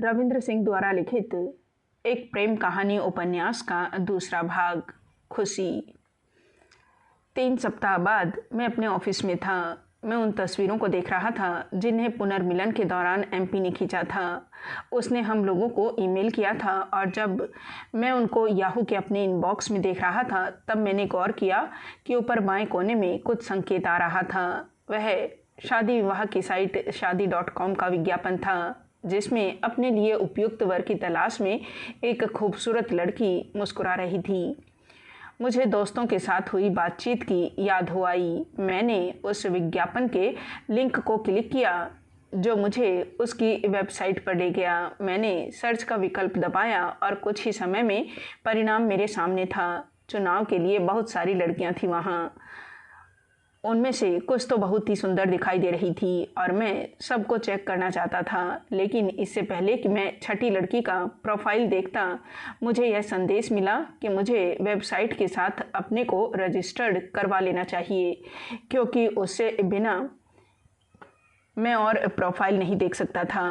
रविंद्र सिंह द्वारा लिखित एक प्रेम कहानी उपन्यास का दूसरा भाग, खुशी। 3 सप्ताह बाद मैं अपने ऑफिस में था। मैं उन तस्वीरों को देख रहा था जिन्हें पुनर्मिलन के दौरान एमपी ने खींचा था। उसने हम लोगों को ईमेल किया था और जब मैं उनको याहू के अपने इनबॉक्स में देख रहा था तब मैंने गौर किया कि ऊपर बाएं कोने में कुछ संकेत आ रहा था। वह शादी विवाह की साइट शादी.com का विज्ञापन था, जिसमें अपने लिए उपयुक्त वर की तलाश में एक खूबसूरत लड़की मुस्कुरा रही थी। मुझे दोस्तों के साथ हुई बातचीत की याद हो आई। मैंने उस विज्ञापन के लिंक को क्लिक किया जो मुझे उसकी वेबसाइट पर ले गया। मैंने सर्च का विकल्प दबाया और कुछ ही समय में परिणाम मेरे सामने था। चुनाव के लिए बहुत सारी लड़कियां थीं वहाँ। उनमें से कुछ तो बहुत ही सुंदर दिखाई दे रही थी और मैं सबको चेक करना चाहता था, लेकिन इससे पहले कि मैं छठी लड़की का प्रोफाइल देखता, मुझे यह संदेश मिला कि मुझे वेबसाइट के साथ अपने को रजिस्टर्ड करवा लेना चाहिए, क्योंकि उससे बिना मैं और प्रोफाइल नहीं देख सकता था।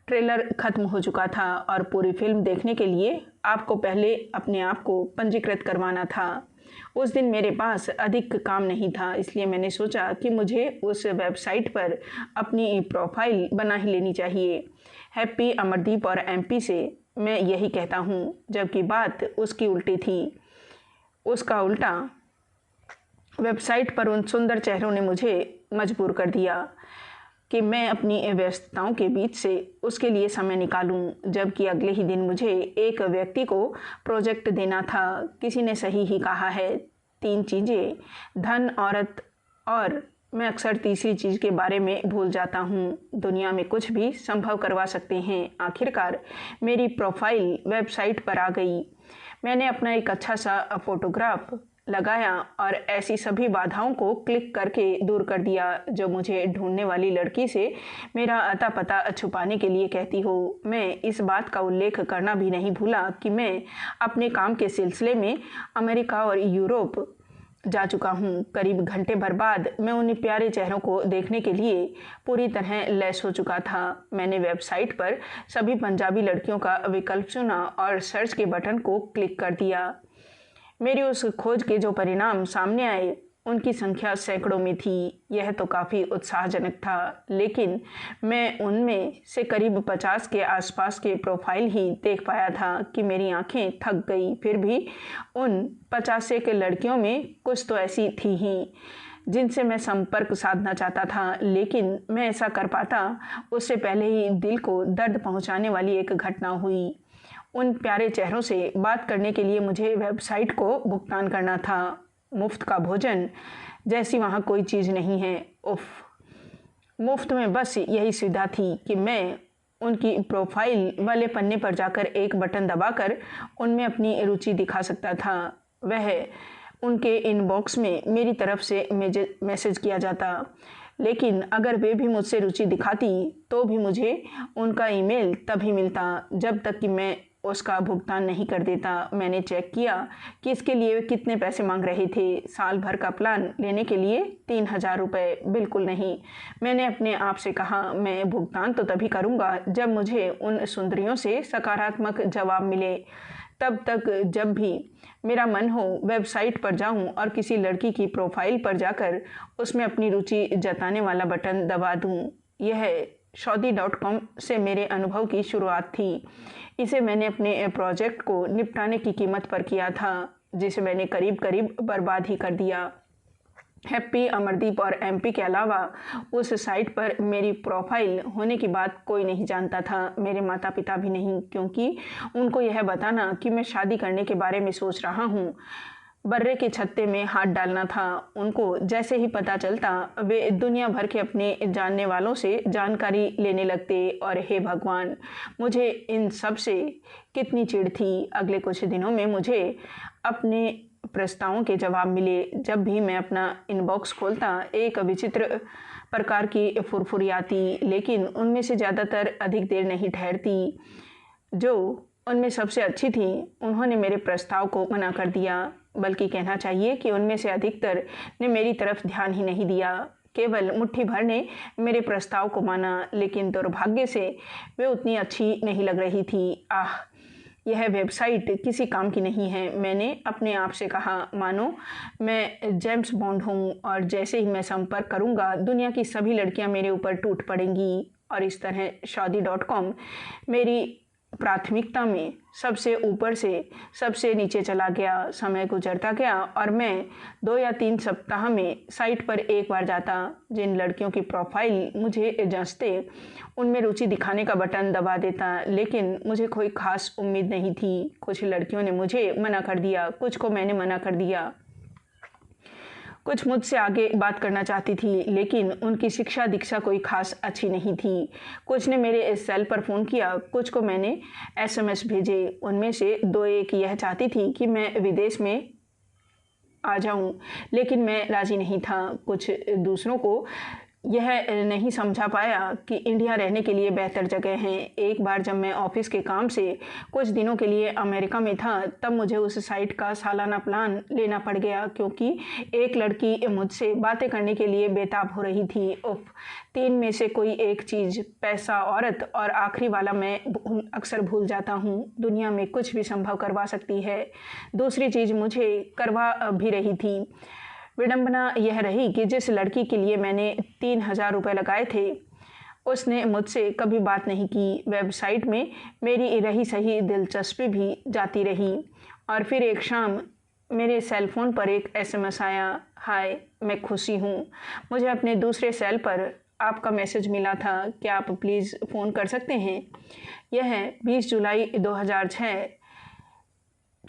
ट्रेलर खत्म हो चुका था और पूरी फिल्म देखने के लिए आपको पहले अपने आप को पंजीकृत करवाना था। उस दिन मेरे पास अधिक काम नहीं था, इसलिए मैंने सोचा कि मुझे उस वेबसाइट पर अपनी प्रोफाइल बना ही लेनी चाहिए। हैप्पी अमरदीप और एमपी से मैं यही कहता हूँ, जबकि बात उसकी उल्टी थी। उसका उल्टा वेबसाइट पर उन सुंदर चेहरों ने मुझे मजबूर कर दिया कि मैं अपनी व्यस्तताओं के बीच से उसके लिए समय निकालूं, जबकि अगले ही दिन मुझे एक व्यक्ति को प्रोजेक्ट देना था। किसी ने सही ही कहा है, 3 चीज़ें, धन, औरत और मैं अक्सर तीसरी चीज़ के बारे में भूल जाता हूँ। दुनिया में कुछ भी संभव करवा सकते हैं। आखिरकार मेरी प्रोफाइल वेबसाइट पर आ गई। मैंने अपना एक अच्छा सा फोटोग्राफ लगाया और ऐसी सभी बाधाओं को क्लिक करके दूर कर दिया जो मुझे ढूंढने वाली लड़की से मेरा अता पता छुपाने के लिए कहती हो। मैं इस बात का उल्लेख करना भी नहीं भूला कि मैं अपने काम के सिलसिले में अमेरिका और यूरोप जा चुका हूँ। करीब घंटे भर बाद मैं उन प्यारे चेहरों को देखने के लिए पूरी तरह लैस हो चुका था। मैंने वेबसाइट पर सभी पंजाबी लड़कियों का विकल्प चुना और सर्च के बटन को क्लिक कर दिया। मेरी उस खोज के जो परिणाम सामने आए उनकी संख्या सैकड़ों में थी। यह तो काफ़ी उत्साहजनक था, लेकिन मैं उनमें से करीब 50 के आसपास के प्रोफाइल ही देख पाया था कि मेरी आंखें थक गई। फिर भी उन 50 के लड़कियों में कुछ तो ऐसी थी ही जिनसे मैं संपर्क साधना चाहता था, लेकिन मैं ऐसा कर पाता उससे पहले ही दिल को दर्द पहुंचाने वाली एक घटना हुई। उन प्यारे चेहरों से बात करने के लिए मुझे वेबसाइट को भुगतान करना था। मुफ्त का भोजन जैसी वहाँ कोई चीज़ नहीं है। उफ, मुफ्त में बस यही सुविधा थी कि मैं उनकी प्रोफाइल वाले पन्ने पर जाकर एक बटन दबाकर उनमें अपनी रुचि दिखा सकता था। वह उनके इनबॉक्स में मेरी तरफ से मैसेज किया जाता, लेकिन अगर वे भी मुझसे रुचि दिखाती तो भी मुझे उनका ईमेल तभी मिलता जब तक कि मैं उसका भुगतान नहीं कर देता। मैंने चेक किया कि इसके लिए वे कितने पैसे मांग रहे थे। साल भर का प्लान लेने के लिए 3000 रुपये। बिल्कुल नहीं, मैंने अपने आप से कहा, मैं भुगतान तो तभी करूँगा जब मुझे उन सुंदरियों से सकारात्मक जवाब मिले। तब तक जब भी मेरा मन हो वेबसाइट पर जाऊं और किसी लड़की की प्रोफाइल पर जाकर उसमें अपनी रुचि जताने वाला बटन दबा दूं। यह शादी.com से मेरे अनुभव की शुरुआत थी। इसे मैंने अपने प्रोजेक्ट को निपटाने की कीमत पर किया था, जिसे मैंने करीब करीब बर्बाद ही कर दिया। हैप्पी अमरदीप और एमपी के अलावा उस साइट पर मेरी प्रोफाइल होने की बात कोई नहीं जानता था। मेरे माता पिता भी नहीं, क्योंकि उनको यह बताना कि मैं शादी करने के बारे में सोच रहा हूँ बर्रे के छत्ते में हाथ डालना था। उनको जैसे ही पता चलता वे दुनिया भर के अपने जानने वालों से जानकारी लेने लगते और हे भगवान, मुझे इन सब से कितनी चिढ़ थी। अगले कुछ दिनों में मुझे अपने प्रस्तावों के जवाब मिले। जब भी मैं अपना इनबॉक्स खोलता एक विचित्र प्रकार की फुरफुरी आती, लेकिन उनमें से ज़्यादातर अधिक देर नहीं ठहरती। जो उनमें सबसे अच्छी थी उन्होंने मेरे प्रस्ताव को मना कर दिया, बल्कि कहना चाहिए कि उनमें से अधिकतर ने मेरी तरफ ध्यान ही नहीं दिया। केवल मुट्ठी भर ने मेरे प्रस्ताव को माना, लेकिन दुर्भाग्य से वे उतनी अच्छी नहीं लग रही थी। आह, यह वेबसाइट किसी काम की नहीं है, मैंने अपने आप से कहा। मानो मैं जेम्स बॉन्ड हूँ और जैसे ही मैं संपर्क करूँगा दुनिया की सभी लड़कियाँ मेरे ऊपर टूट पड़ेंगी। और इस तरह शादी.com मेरी प्राथमिकता में सबसे ऊपर से सबसे नीचे चला गया। समय गुजरता गया और मैं 2 या 3 सप्ताह में साइट पर एक बार जाता। जिन लड़कियों की प्रोफाइल मुझे जंचते उनमें रुचि दिखाने का बटन दबा देता, लेकिन मुझे कोई खास उम्मीद नहीं थी। कुछ लड़कियों ने मुझे मना कर दिया, कुछ को मैंने मना कर दिया। कुछ मुझसे आगे बात करना चाहती थी, लेकिन उनकी शिक्षा दीक्षा कोई खास अच्छी नहीं थी। कुछ ने मेरे सेल पर फ़ोन किया, कुछ को मैंने SMS भेजे। उनमें से 2-1 यह चाहती थी कि मैं विदेश में आ जाऊं, लेकिन मैं राज़ी नहीं था। कुछ दूसरों को यह नहीं समझा पाया कि इंडिया रहने के लिए बेहतर जगह है। एक बार जब मैं ऑफिस के काम से कुछ दिनों के लिए अमेरिका में था, तब मुझे उस साइट का सालाना प्लान लेना पड़ गया, क्योंकि एक लड़की मुझसे बातें करने के लिए बेताब हो रही थी। उफ, 3 में से कोई एक चीज़, पैसा, औरत और आखिरी वाला मैं अक्सर भूल जाता हूँ। दुनिया में कुछ भी संभव करवा सकती है, दूसरी चीज़ मुझे करवा भी रही थी। विडंबना यह रही कि जिस लड़की के लिए मैंने 3000 रुपये लगाए थे, उसने मुझसे कभी बात नहीं की। वेबसाइट में मेरी रही सही दिलचस्पी भी जाती रही। और फिर एक शाम मेरे सेल फ़ोन पर एक SMS आया। हाय, मैं खुशी हूँ, मुझे अपने दूसरे सेल पर आपका मैसेज मिला था, क्या आप प्लीज़ फ़ोन कर सकते हैं? यह 20 जुलाई 2006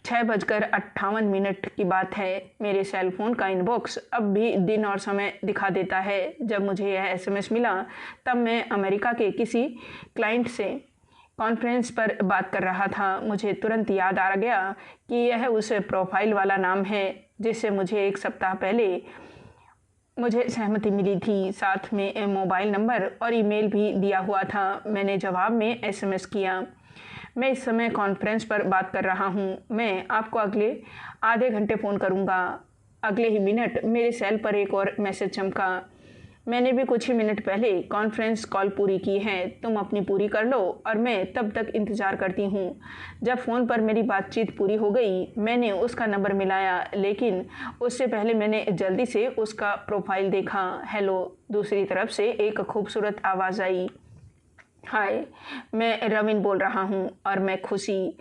6:58 की बात है। मेरे सेल फ़ोन का इनबॉक्स अब भी दिन और समय दिखा देता है। जब मुझे यह SMS मिला, तब मैं अमेरिका के किसी क्लाइंट से कॉन्फ्रेंस पर बात कर रहा था। मुझे तुरंत याद आ गया कि यह उस प्रोफाइल वाला नाम है जिससे मुझे 1 सप्ताह पहले मुझे सहमति मिली थी। साथ में मोबाइल नंबर और ईमेल भी दिया हुआ था। मैंने जवाब में SMS किया, मैं इस समय कॉन्फ्रेंस पर बात कर रहा हूँ, मैं आपको अगले आधे घंटे फ़ोन करूँगा। अगले ही मिनट मेरे सेल पर एक और मैसेज चमका, मैंने भी कुछ ही मिनट पहले कॉन्फ्रेंस कॉल पूरी की है, तुम अपनी पूरी कर लो और मैं तब तक इंतज़ार करती हूँ। जब फ़ोन पर मेरी बातचीत पूरी हो गई, मैंने उसका नंबर मिलाया, लेकिन उससे पहले मैंने जल्दी से उसका प्रोफाइल देखा। हेलो, दूसरी तरफ से एक खूबसूरत आवाज़ आई। हाय, मैं रविन बोल रहा हूँ और मैं खुशी,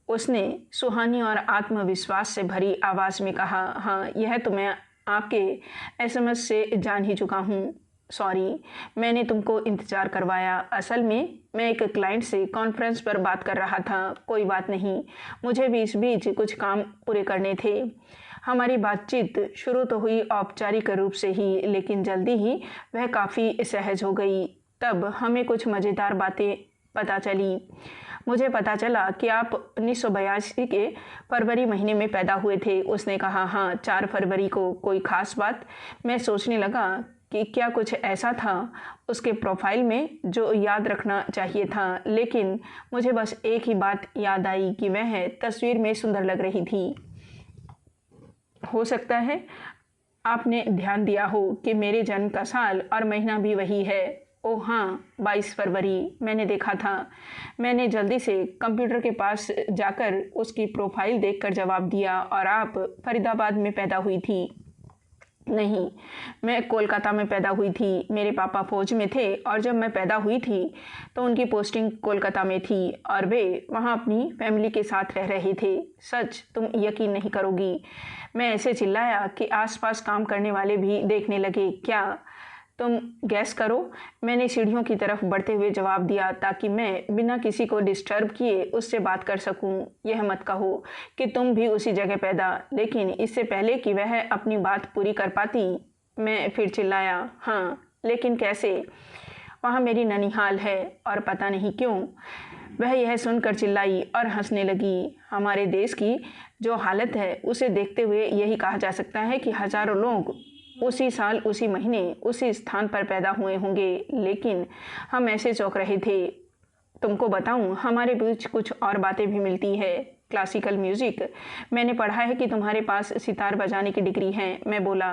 उसने सुहानी और आत्मविश्वास से भरी आवाज़ में कहा। हाँ, यह तो मैं आपके SMS से जान ही चुका हूँ। सॉरी, मैंने तुमको इंतज़ार करवाया। असल में मैं एक क्लाइंट से कॉन्फ्रेंस पर बात कर रहा था। कोई बात नहीं, मुझे भी इस बीच कुछ काम पूरे करने थे। हमारी बातचीत शुरू तो हुई औपचारिक रूप से ही, लेकिन जल्दी ही वह काफ़ी सहज हो गई। तब हमें कुछ मज़ेदार बातें पता चली। मुझे पता चला कि आप 1982 के फरवरी महीने में पैदा हुए थे। उसने कहा, हाँ, 4 फरवरी को। कोई ख़ास बात? मैं सोचने लगा कि क्या कुछ ऐसा था उसके प्रोफाइल में जो याद रखना चाहिए था, लेकिन मुझे बस एक ही बात याद आई कि वह तस्वीर में सुंदर लग रही थी। हो सकता है आपने ध्यान दिया हो कि मेरे जन्म का साल और महीना भी वही है। ओह हाँ, 22 फरवरी, मैंने देखा था। मैंने जल्दी से कंप्यूटर के पास जाकर उसकी प्रोफाइल देखकर जवाब दिया। और आप फरीदाबाद में पैदा हुई थी? नहीं, मैं कोलकाता में पैदा हुई थी। मेरे पापा फौज में थे और जब मैं पैदा हुई थी तो उनकी पोस्टिंग कोलकाता में थी और वे वहाँ अपनी फैमिली के साथ रह रहे थे। सच, तुम यकीन नहीं करोगी, मैं ऐसे चिल्लाया कि आसपास काम करने वाले भी देखने लगे। क्या? तुम गैस करो, मैंने सीढ़ियों की तरफ बढ़ते हुए जवाब दिया, ताकि मैं बिना किसी को डिस्टर्ब किए उससे बात कर सकूं। यह मत कहो कि तुम भी उसी जगह पैदा। लेकिन इससे पहले कि वह अपनी बात पूरी कर पाती, मैं फिर चिल्लाया, हाँ, लेकिन कैसे? वहाँ मेरी ननिहाल है और पता नहीं क्यों वह यह सुनकर चिल्लाई और हंसने लगी। हमारे देश की जो हालत है उसे देखते हुए यही कहा जा सकता है कि हज़ारों लोग उसी साल, उसी महीने, उसी स्थान पर पैदा हुए होंगे, लेकिन हम ऐसे चौंक रहे थे। तुमको बताऊं, हमारे बीच कुछ और बातें भी मिलती है। क्लासिकल म्यूज़िक, मैंने पढ़ा है कि तुम्हारे पास सितार बजाने की डिग्री है। मैं बोला,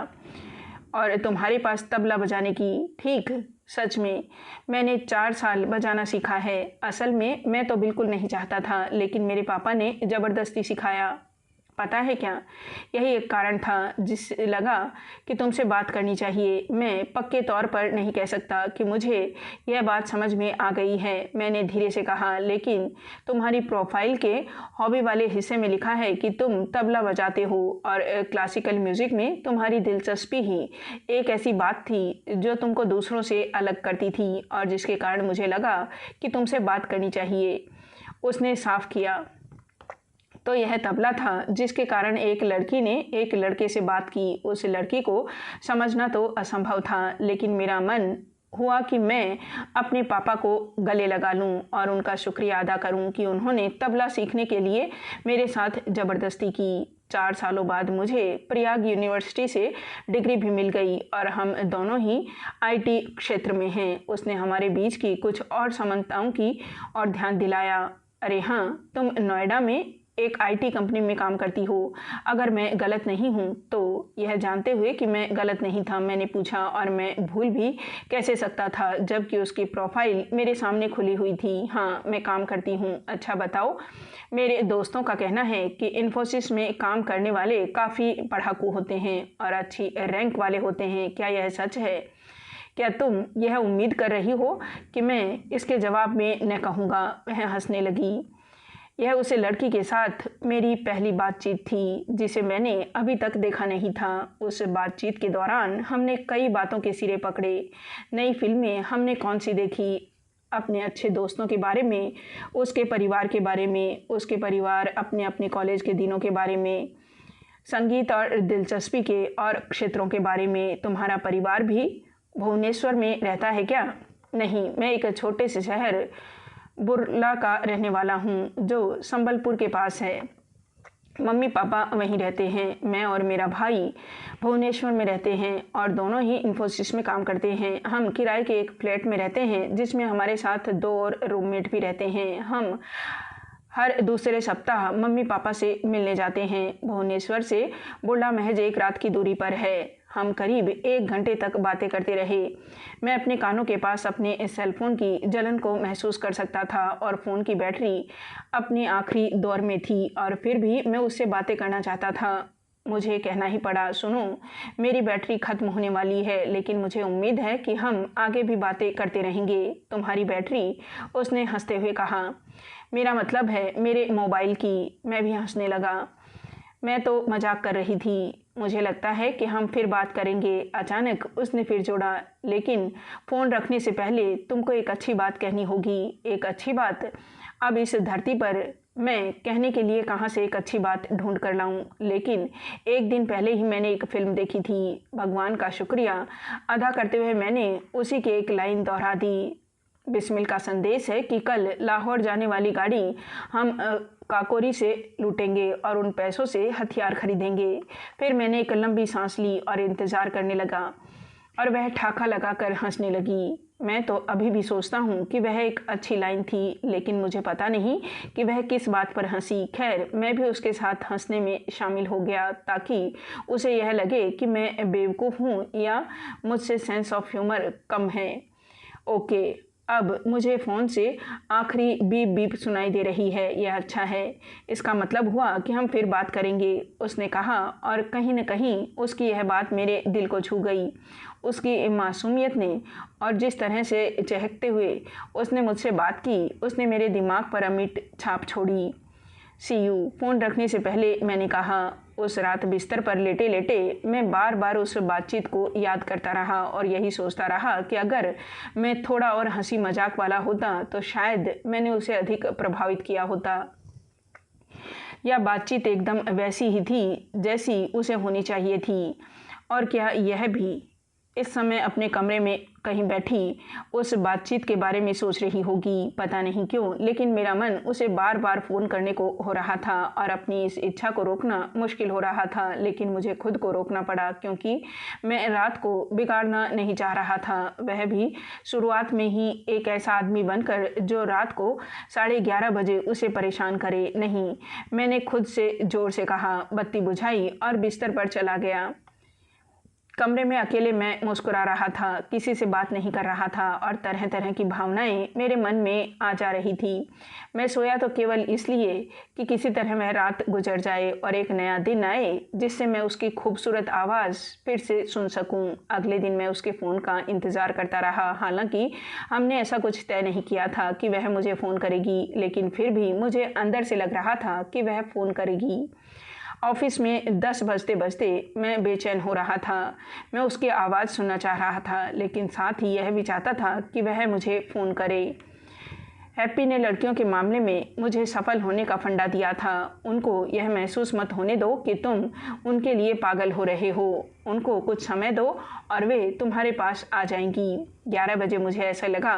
और तुम्हारे पास तबला बजाने की। ठीक, सच में मैंने 4 साल बजाना सीखा है। असल में मैं तो बिल्कुल नहीं चाहता था, लेकिन मेरे पापा ने ज़बरदस्ती सिखाया। पता है क्या, यही एक कारण था जिससे लगा कि तुमसे बात करनी चाहिए। मैं पक्के तौर पर नहीं कह सकता कि मुझे यह बात समझ में आ गई है, मैंने धीरे से कहा, लेकिन तुम्हारी प्रोफाइल के हॉबी वाले हिस्से में लिखा है कि तुम तबला बजाते हो और क्लासिकल म्यूज़िक में तुम्हारी दिलचस्पी ही एक ऐसी बात थी जो तुमको दूसरों से अलग करती थी और जिसके कारण मुझे लगा कि तुमसे बात करनी चाहिए। उसने साफ किया। तो यह तबला था जिसके कारण एक लड़की ने एक लड़के से बात की। उस लड़की को समझना तो असंभव था, लेकिन मेरा मन हुआ कि मैं अपने पापा को गले लगा लूं और उनका शुक्रिया अदा करूं कि उन्होंने तबला सीखने के लिए मेरे साथ ज़बरदस्ती की। 4 सालों बाद मुझे प्रयाग यूनिवर्सिटी से डिग्री भी मिल गई और हम दोनों ही आईटी क्षेत्र में हैं। उसने हमारे बीच की कुछ और समानताओं की और ध्यान दिलाया। अरे हाँ, तुम नोएडा में एक आईटी कंपनी में काम करती हो, अगर मैं गलत नहीं हूँ तो। यह जानते हुए कि मैं गलत नहीं था, मैंने पूछा, और मैं भूल भी कैसे सकता था जबकि उसकी प्रोफाइल मेरे सामने खुली हुई थी। हाँ, मैं काम करती हूँ। अच्छा बताओ, मेरे दोस्तों का कहना है कि इन्फोसिस में काम करने वाले काफ़ी पढ़ाकू होते हैं और अच्छी रैंक वाले होते हैं, क्या यह सच है? क्या तुम यह उम्मीद कर रही हो कि मैं इसके जवाब में न कहूँगा? वह हंसने लगी। यह उस लड़की के साथ मेरी पहली बातचीत थी जिसे मैंने अभी तक देखा नहीं था। उस बातचीत के दौरान हमने कई बातों के सिरे पकड़े। नई फिल्में हमने कौन सी देखी, अपने अच्छे दोस्तों के बारे में, उसके परिवार के बारे में, उसके परिवार अपने अपने कॉलेज के दिनों के बारे में, संगीत और दिलचस्पी के और क्षेत्रों के बारे में। तुम्हारा परिवार भी भुवनेश्वर में रहता है क्या? नहीं, मैं एक छोटे से शहर बुर्ला का रहने वाला हूँ जो संबलपुर के पास है। मम्मी पापा वहीं रहते हैं। मैं और मेरा भाई भुवनेश्वर में रहते हैं और दोनों ही इन्फोसिस में काम करते हैं। हम किराए के एक फ्लैट में रहते हैं जिसमें हमारे साथ 2 और रूममेट भी रहते हैं। हम हर दूसरे सप्ताह मम्मी पापा से मिलने जाते हैं। भुवनेश्वर से बुर्ला महज 1 रात की दूरी पर है। हम करीब 1 घंटे तक बातें करते रहे। मैं अपने कानों के पास अपने सेल फोन की जलन को महसूस कर सकता था और फ़ोन की बैटरी अपनी आखिरी दौर में थी और फिर भी मैं उससे बातें करना चाहता था। मुझे कहना ही पड़ा, सुनो, मेरी बैटरी ख़त्म होने वाली है, लेकिन मुझे उम्मीद है कि हम आगे भी बातें करते रहेंगे। तुम्हारी बैटरी? उसने हंसते हुए कहा। मेरा मतलब है मेरे मोबाइल की। मैं भी हंसने लगा। मैं तो मजाक कर रही थी। मुझे लगता है कि हम फिर बात करेंगे। अचानक उसने फिर जोड़ा, लेकिन फ़ोन रखने से पहले तुमको एक अच्छी बात कहनी होगी। एक अच्छी बात? अब इस धरती पर मैं कहने के लिए कहाँ से एक अच्छी बात ढूंढ कर लाऊं? लेकिन एक दिन पहले ही मैंने एक फ़िल्म देखी थी। भगवान का शुक्रिया अदा करते हुए मैंने उसी की एक लाइन दोहरा दी। बिस्मिल का संदेश है कि कल लाहौर जाने वाली गाड़ी हम काकोरी से लूटेंगे और उन पैसों से हथियार खरीदेंगे। फिर मैंने एक लंबी सांस ली और इंतज़ार करने लगा और वह ठाका लगाकर हंसने लगी। मैं तो अभी भी सोचता हूँ कि वह एक अच्छी लाइन थी, लेकिन मुझे पता नहीं कि वह किस बात पर हंसी। खैर, मैं भी उसके साथ हंसने में शामिल हो गया ताकि उसे यह लगे कि मैं बेवकूफ़ हूँ या मुझसे सेंस ऑफ ह्यूमर कम है। ओके, अब मुझे फ़ोन से आखिरी बीप बीप सुनाई दे रही है। यह अच्छा है। इसका मतलब हुआ कि हम फिर बात करेंगे, उसने कहा, और कहीं न कहीं उसकी यह बात मेरे दिल को छू गई। उसकी मासूमियत ने और जिस तरह से चहकते हुए उसने मुझसे बात की, उसने मेरे दिमाग पर अमिट छाप छोड़ी। सी यू। फ़ोन रखने से पहले मैंने कहा। उस रात बिस्तर पर लेटे लेटे मैं बार बार उस बातचीत को याद करता रहा और यही सोचता रहा कि अगर मैं थोड़ा और हंसी मजाक वाला होता तो शायद मैंने उसे अधिक प्रभावित किया होता। यह बातचीत एकदम वैसी ही थी जैसी उसे होनी चाहिए थी। और क्या यह भी इस समय अपने कमरे में कहीं बैठी उस बातचीत के बारे में सोच रही होगी? पता नहीं क्यों, लेकिन मेरा मन उसे बार बार फ़ोन करने को हो रहा था और अपनी इस इच्छा को रोकना मुश्किल हो रहा था। लेकिन मुझे खुद को रोकना पड़ा क्योंकि मैं रात को बिगाड़ना नहीं चाह रहा था, वह भी शुरुआत में ही एक ऐसा आदमी बनकर जो रात को 11:30 बजे उसे परेशान करे। नहीं, मैंने खुद से ज़ोर से कहा, बत्ती बुझाई और बिस्तर पर चला गया। कमरे में अकेले मैं मुस्कुरा रहा था, किसी से बात नहीं कर रहा था और तरह तरह की भावनाएं मेरे मन में आ जा रही थी। मैं सोया तो केवल इसलिए कि किसी तरह वह रात गुजर जाए और एक नया दिन आए जिससे मैं उसकी खूबसूरत आवाज़ फिर से सुन सकूं। अगले दिन मैं उसके फ़ोन का इंतज़ार करता रहा। हालांकि हमने ऐसा कुछ तय नहीं किया था कि वह मुझे फ़ोन करेगी, लेकिन फिर भी मुझे अंदर से लग रहा था कि वह फ़ोन करेगी। ऑफिस में 10 बजते बजते मैं बेचैन हो रहा था। मैं उसकी आवाज़ सुनना चाह रहा था, लेकिन साथ ही यह भी चाहता था कि वह मुझे फ़ोन करे। हैप्पी ने लड़कियों के मामले में मुझे सफल होने का फंडा दिया था। उनको यह महसूस मत होने दो कि तुम उनके लिए पागल हो रहे हो। उनको कुछ समय दो और वे तुम्हारे पास आ जाएंगी। 11 बजे मुझे ऐसा लगा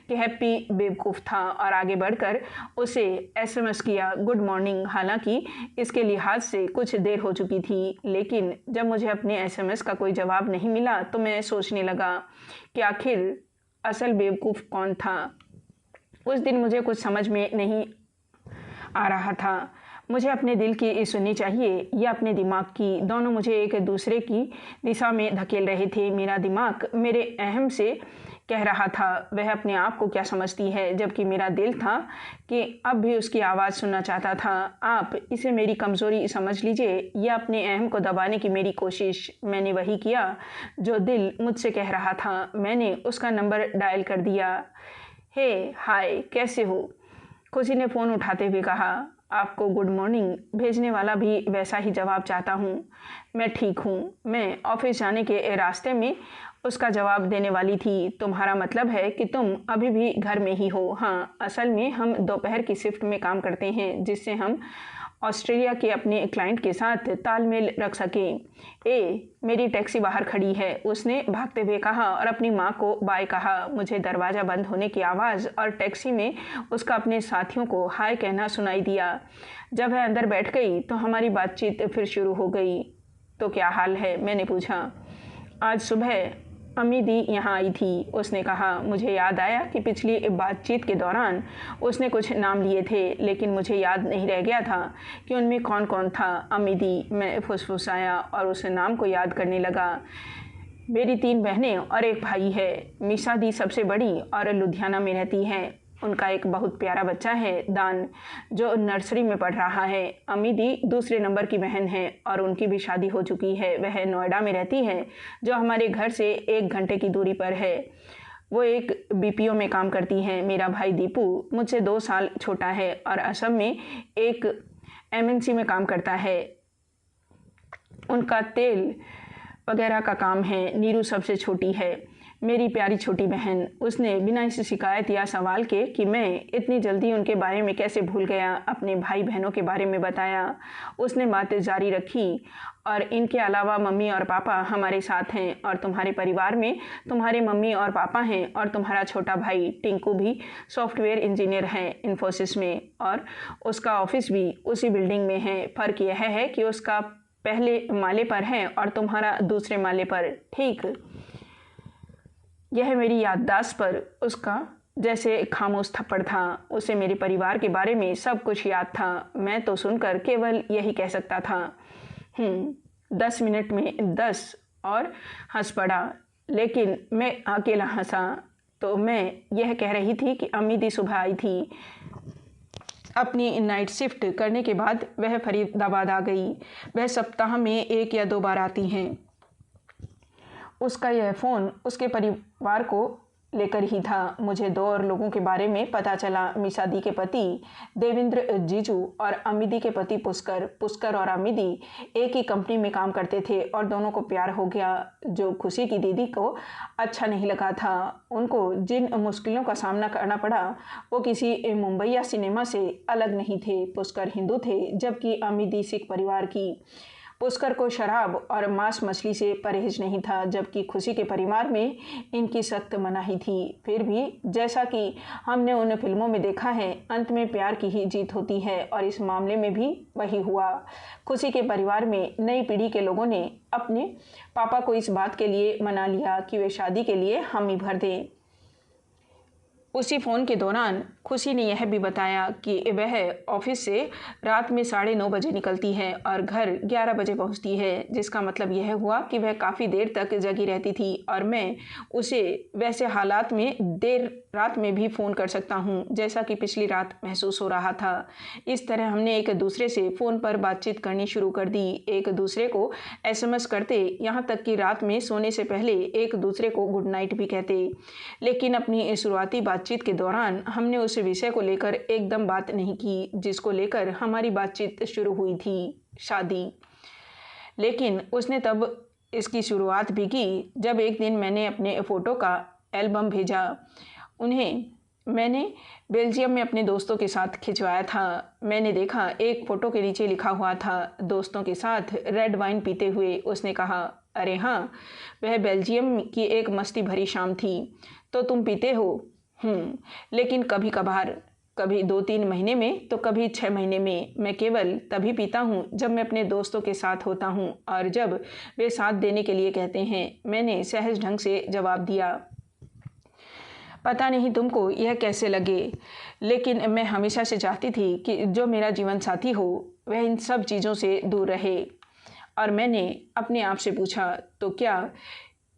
कि हैप्पी बेवकूफ़ था और आगे बढ़कर उसे एसएमएस किया, गुड मॉर्निंग। हालांकि इसके लिहाज से कुछ देर हो चुकी थी, लेकिन जब मुझे अपने एसएमएस का कोई जवाब नहीं मिला तो मैं सोचने लगा कि आखिर असल बेवकूफ़ कौन था। उस दिन मुझे कुछ समझ में नहीं आ रहा था। मुझे अपने दिल की सुननी चाहिए या अपने दिमाग की। दोनों मुझे एक दूसरे की दिशा में धकेल रहे थे। मेरा दिमाग मेरे अहम से कह रहा था वह अपने आप को क्या समझती है, जबकि मेरा दिल था कि अब भी उसकी आवाज़ सुनना चाहता था। आप इसे मेरी कमज़ोरी समझ लीजिए या अपने अहम को दबाने की मेरी कोशिश। मैंने वही किया जो दिल मुझसे कह रहा था। मैंने उसका नंबर डायल कर दिया। हे हाय, कैसे हो? खुशी ने फ़ोन उठाते हुए कहा। आपको गुड मॉर्निंग भेजने वाला भी वैसा ही जवाब चाहता हूँ। मैं ठीक हूँ। मैं ऑफिस जाने के रास्ते में उसका जवाब देने वाली थी। तुम्हारा मतलब है कि तुम अभी भी घर में ही हो? हाँ, असल में हम दोपहर की शिफ्ट में काम करते हैं, जिससे हम ऑस्ट्रेलिया के अपने क्लाइंट के साथ तालमेल रख सकें। मेरी टैक्सी बाहर खड़ी है, उसने भागते हुए कहा और अपनी माँ को बाय कहा। मुझे दरवाज़ा बंद होने की आवाज़ और टैक्सी में उसका अपने साथियों को हाय कहना सुनाई दिया। जब वह अंदर बैठ गई तो हमारी बातचीत फिर शुरू हो गई। तो क्या हाल है? मैंने पूछा। आज सुबह अम्मी दी यहाँ आई थी, उसने कहा। मुझे याद आया कि पिछली बातचीत के दौरान उसने कुछ नाम लिए थे, लेकिन मुझे याद नहीं रह गया था कि उनमें कौन कौन था। अम्मी दी, मैं फुसफुसाया और उस नाम को याद करने लगा। मेरी 3 बहनें और एक भाई है। मीसा दी सबसे बड़ी और लुधियाना में रहती है। उनका एक बहुत प्यारा बच्चा है, दान, जो नर्सरी में पढ़ रहा है। अम्मी दी दूसरे नंबर की बहन है और उनकी भी शादी हो चुकी है। वह नोएडा में रहती है, जो हमारे घर से 1 घंटे की दूरी पर है। वो एक बीपीओ में काम करती हैं। मेरा भाई दीपू मुझसे 2 साल छोटा है और असम में एक एमएनसी में काम करता है। उनका तेल वगैरह का काम है। नीरू सबसे छोटी है, मेरी प्यारी छोटी बहन। उसने बिना इस शिकायत या सवाल के कि मैं इतनी जल्दी उनके बारे में कैसे भूल गया, अपने भाई बहनों के बारे में बताया। उसने बातें जारी रखी। और इनके अलावा मम्मी और पापा हमारे साथ हैं और तुम्हारे परिवार में तुम्हारे मम्मी और पापा हैं और तुम्हारा छोटा भाई टिंकू भी सॉफ्टवेयर इंजीनियर है इन्फोसिस में, और उसका ऑफिस भी उसी बिल्डिंग में है। फ़र्क यह है कि उसका पहले माले पर है और तुम्हारा दूसरे माले पर। ठीक, यह मेरी याददाश्त पर उसका जैसे खामोश थप्पड़ था। उसे मेरे परिवार के बारे में सब कुछ याद था। मैं तो सुनकर केवल यही कह सकता था 10 मिनट में 10, और हंस पड़ा। लेकिन मैं अकेला हंसा। तो मैं यह कह रही थी कि अम्मी दी सुबह आई थी। अपनी नाइट शिफ्ट करने के बाद वह फरीदाबाद आ गई। वह सप्ताह में 1 या 2 बार आती हैं। उसका यह फ़ोन उसके परिवार को लेकर ही था। मुझे 2 और लोगों के बारे में पता चला। मीसा दी के पति देवेंद्र जीजू और अमिदी के पति पुष्कर और अमिदी एक ही कंपनी में काम करते थे और दोनों को प्यार हो गया, जो खुशी की दीदी को अच्छा नहीं लगा था। उनको जिन मुश्किलों का सामना करना पड़ा वो किसी मुंबईया सिनेमा से अलग नहीं थे। पुष्कर हिंदू थे, जबकि अमिदी सिख परिवार की। पुष्कर को शराब और मांस मछली से परहेज नहीं था, जबकि खुशी के परिवार में इनकी सख्त मनाही थी। फिर भी जैसा कि हमने उन फिल्मों में देखा है, अंत में प्यार की ही जीत होती है और इस मामले में भी वही हुआ। खुशी के परिवार में नई पीढ़ी के लोगों ने अपने पापा को इस बात के लिए मना लिया कि वे शादी के लिए हामी भर दें। उसी फ़ोन के दौरान खुशी ने यह भी बताया कि वह ऑफिस से रात में 9:30 बजे निकलती है और घर 11 बजे पहुंचती है, जिसका मतलब यह हुआ कि वह काफ़ी देर तक जगी रहती थी और मैं उसे वैसे हालात में देर रात में भी फ़ोन कर सकता हूं जैसा कि पिछली रात महसूस हो रहा था। इस तरह हमने एक दूसरे से फ़ोन पर बातचीत करनी शुरू कर दी, एक दूसरे को SMS करते, यहाँ तक कि रात में सोने से पहले एक दूसरे को गुड नाइट भी कहते। लेकिन अपनी शुरुआती बातचीत के दौरान हमने उस विषय को लेकर एकदम बात नहीं की जिसको लेकर हमारी बातचीत शुरू हुई थी, शादी। लेकिन उसने तब इसकी शुरुआत भी की जब एक दिन मैंने अपने फ़ोटो का एल्बम भेजा। उन्हें मैंने बेल्जियम में अपने दोस्तों के साथ खिंचवाया था। मैंने देखा एक फ़ोटो के नीचे लिखा हुआ था, दोस्तों के साथ रेड वाइन पीते हुए। उसने कहा, अरे हाँ, वह बेल्जियम की एक मस्ती भरी शाम थी। तो तुम पीते हो? लेकिन कभी कभार, कभी 2-3 महीने में तो कभी 6 महीने में। मैं केवल तभी पीता हूँ जब मैं अपने दोस्तों के साथ होता हूँ और जब वे साथ देने के लिए कहते हैं, मैंने सहज ढंग से जवाब दिया। पता नहीं तुमको यह कैसे लगे, लेकिन मैं हमेशा से चाहती थी कि जो मेरा जीवन साथी हो वह इन सब चीज़ों से दूर रहे। और मैंने अपने आप से पूछा, तो क्या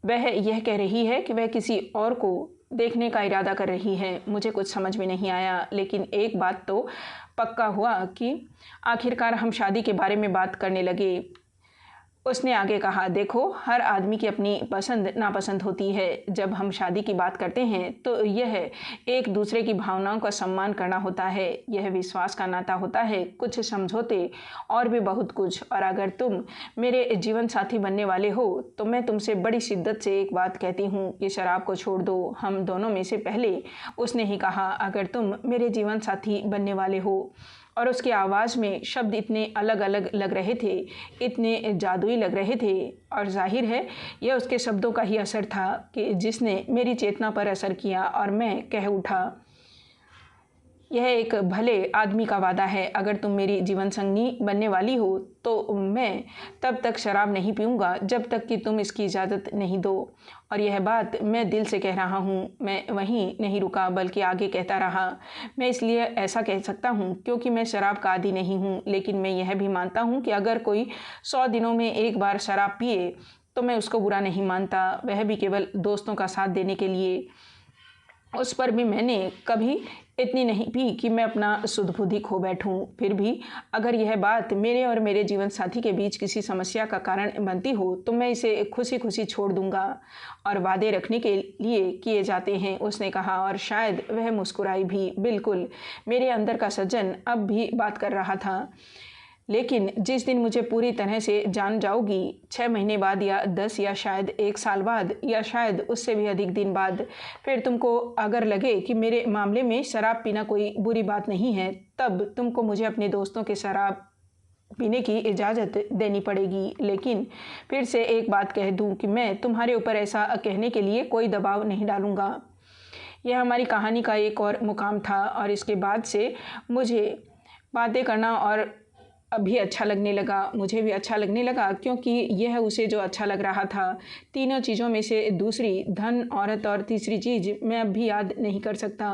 वह यह कह रही है कि वह किसी और को देखने का इरादा कर रही है? मुझे कुछ समझ में नहीं आया, लेकिन एक बात तो पक्का हुआ कि आखिरकार हम शादी के बारे में बात करने लगे। उसने आगे कहा, देखो, हर आदमी की अपनी पसंद नापसंद होती है। जब हम शादी की बात करते हैं तो यह एक दूसरे की भावनाओं का सम्मान करना होता है, यह विश्वास का नाता होता है, कुछ समझौते और भी बहुत कुछ। और अगर तुम मेरे जीवन साथी बनने वाले हो तो मैं तुमसे बड़ी शिद्दत से एक बात कहती हूँ कि शराब को छोड़ दो, हम दोनों में से पहले। उसने ही कहा, अगर तुम मेरे जीवन साथी बनने वाले हो। और उसकी आवाज़ में शब्द इतने अलग अलग लग रहे थे, इतने जादुई लग रहे थे, और जाहिर है यह उसके शब्दों का ही असर था कि जिसने मेरी चेतना पर असर किया। और मैं कह उठा, यह एक भले आदमी का वादा है, अगर तुम मेरी जीवन संगी बनने वाली हो तो मैं तब तक शराब नहीं पीऊँगा जब तक कि तुम इसकी इजाज़त नहीं दो। और यह बात मैं दिल से कह रहा हूँ। मैं वहीं नहीं रुका बल्कि आगे कहता रहा। मैं इसलिए ऐसा कह सकता हूँ क्योंकि मैं शराब का आदी नहीं हूँ, लेकिन मैं यह भी मानता हूँ कि अगर कोई 100 दिनों में एक बार शराब पिए तो मैं उसको बुरा नहीं मानता, वह भी केवल दोस्तों का साथ देने के लिए। उस पर भी मैंने कभी इतनी नहीं पी कि मैं अपना सुध बुध ही खो बैठूं। फिर भी अगर यह बात मेरे और मेरे जीवन साथी के बीच किसी समस्या का कारण बनती हो तो मैं इसे खुशी खुशी छोड़ दूंगा, और वादे रखने के लिए किए जाते हैं, उसने कहा। और शायद वह मुस्कुराई भी। बिल्कुल, मेरे अंदर का सज्जन अब भी बात कर रहा था। लेकिन जिस दिन मुझे पूरी तरह से जान जाओगी, 6 महीने बाद या 10 या शायद 1 साल बाद या शायद उससे भी अधिक दिन बाद, फिर तुमको अगर लगे कि मेरे मामले में शराब पीना कोई बुरी बात नहीं है, तब तुमको मुझे अपने दोस्तों के शराब पीने की इजाज़त देनी पड़ेगी। लेकिन फिर से एक बात कह दूं कि मैं तुम्हारे ऊपर ऐसा कहने के लिए कोई दबाव नहीं डालूँगा। यह हमारी कहानी का एक और मुकाम था, और इसके बाद से मुझे बातें करना और अभी अच्छा लगने लगा। मुझे भी अच्छा लगने लगा क्योंकि यह उसे जो अच्छा लग रहा था। तीनों चीज़ों में से दूसरी, धन, औरत और तीसरी चीज़ मैं अब भी याद नहीं कर सकता।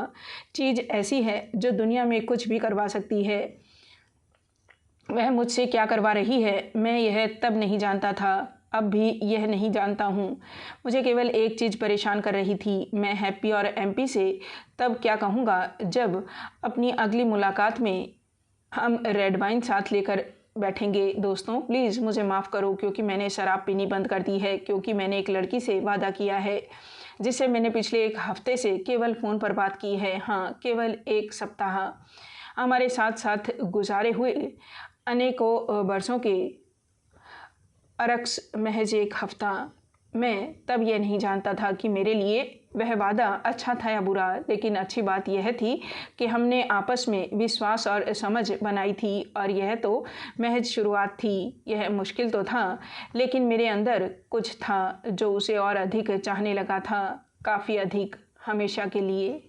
चीज़ ऐसी है जो दुनिया में कुछ भी करवा सकती है। वह मुझसे क्या करवा रही है मैं यह तब नहीं जानता था, अब भी यह नहीं जानता हूँ। मुझे केवल एक चीज़ परेशान कर रही थी, मैं हैप्पी और MP से तब क्या कहूँगा जब अपनी अगली मुलाकात में हम रेड वाइन साथ लेकर बैठेंगे। दोस्तों, प्लीज़ मुझे माफ़ करो क्योंकि मैंने शराब पीनी बंद कर दी है, क्योंकि मैंने एक लड़की से वादा किया है जिससे मैंने पिछले 1 हफ्ते से केवल फ़ोन पर बात की है। हाँ, केवल 1 सप्ताह। हमारे साथ साथ गुजारे हुए अनेकों वर्षों के अरक्स महज 1 हफ्ता। मैं तब यह नहीं जानता था कि मेरे लिए वह वादा अच्छा था या बुरा, लेकिन अच्छी बात यह थी कि हमने आपस में विश्वास और समझ बनाई थी, और यह तो महज शुरुआत थी। यह मुश्किल तो था, लेकिन मेरे अंदर कुछ था जो उसे और अधिक चाहने लगा था, काफ़ी अधिक, हमेशा के लिए।